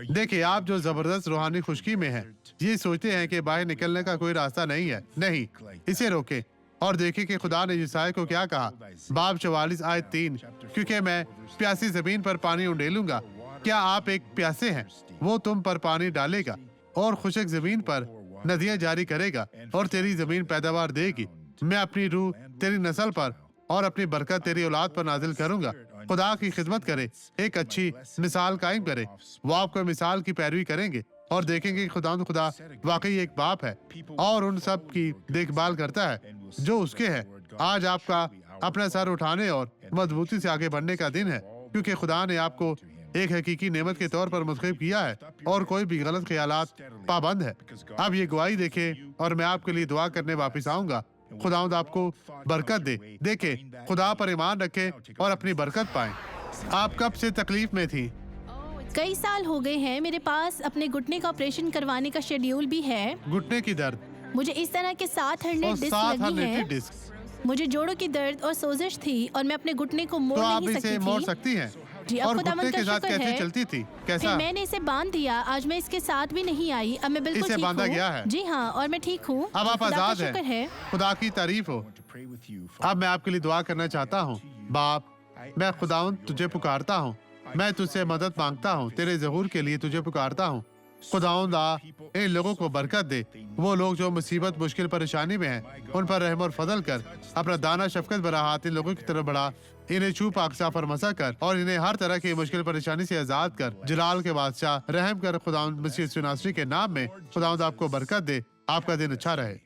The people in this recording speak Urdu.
دیکھیں، آپ جو زبردست روحانی خشکی میں ہیں، یہ سوچتے ہیں کہ باہر نکلنے کا کوئی راستہ نہیں ہے. نہیں، اسے روکیں اور دیکھیں کہ خدا نے یسائی کو کیا کہا. باب 44 آیت 3: کیونکہ میں پیاسی زمین پر پانی انڈیلوں گا. کیا آپ ایک پیاسے ہیں؟ وہ تم پر پانی ڈالے گا اور خشک زمین پر ندیاں جاری کرے گا اور تیری زمین پیداوار دے گی. میں اپنی روح تیری نسل پر اور اپنی برکت تیری اولاد پر نازل کروں گا. خدا کی خدمت کرے، ایک اچھی مثال قائم کرے. وہ آپ کو مثال کی پیروی کریں گے اور دیکھیں گے کہ خدا واقعی ایک باپ ہے اور ان سب کی دیکھ بھال کرتا ہے جو اس کے ہے. آج آپ کا اپنا سر اٹھانے اور مضبوطی سے آگے بڑھنے کا دن ہے، کیونکہ خدا نے آپ کو ایک حقیقی نعمت کے طور پر منتخب کیا ہے اور کوئی بھی غلط خیالات پابند ہے. اب یہ گواہی دیکھیں اور میں آپ کے لیے دعا کرنے واپس آؤں گا. خداوند آپ کو برکت دے. دیکھیں، خدا پر ایمان رکھیں اور اپنی برکت پائیں. آپ کب سے تکلیف میں تھی؟ کئی سال ہو گئے ہیں. میرے پاس اپنے گھٹنے کا آپریشن کروانے کا شیڈیول بھی ہے. گھٹنے کی درد مجھے اس طرح کے 7 ہرنیٹ ڈسک لگی ہیں. مجھے جوڑوں کی درد اور سوزش تھی اور میں اپنے گھٹنے کو موڑ نہیں سکتی موڑ تھی. سکتی ہیں جی، اب اور خداوند گھٹنے کا کے ساتھ شکر کیسے ہے چلتی تھی؟ کہ کیسا؟ میں نے اسے باندھ دیا. آج میں اس کے ساتھ بھی نہیں آئی. اب میں بالکل اسے ٹھیک باندھا ہوں. گیا ہے. جی ہاں، اور میں ٹھیک ہوں. اب آپ خدا کا آزاد شکر ہیں. ہے. خدا کی تعریف ہو. اب میں آپ کے لیے دعا کرنا چاہتا ہوں. باپ، میں خداوند تجھے پکارتا ہوں. میں تجھ سے مدد مانگتا ہوں. تیرے ظہور کے لیے تجھے پکارتا ہوں. خداوند ان لوگوں کو برکت دے. وہ لوگ جو مصیبت، مشکل، پریشانی میں ہیں، ان پر رحم اور فضل کر. اپنا دانا شفقت بھرا ہاتھ ان لوگوں کی طرف بڑھا. انہیں چھو پاک صاف اور مسح کر اور انہیں ہر طرح کی مشکل پریشانی سے آزاد کر. جلال کے بادشاہ رحم کر. خداوند مسیح یسوع ناصری کے نام میں خداوند آپ کو برکت دے. آپ کا دن اچھا رہے.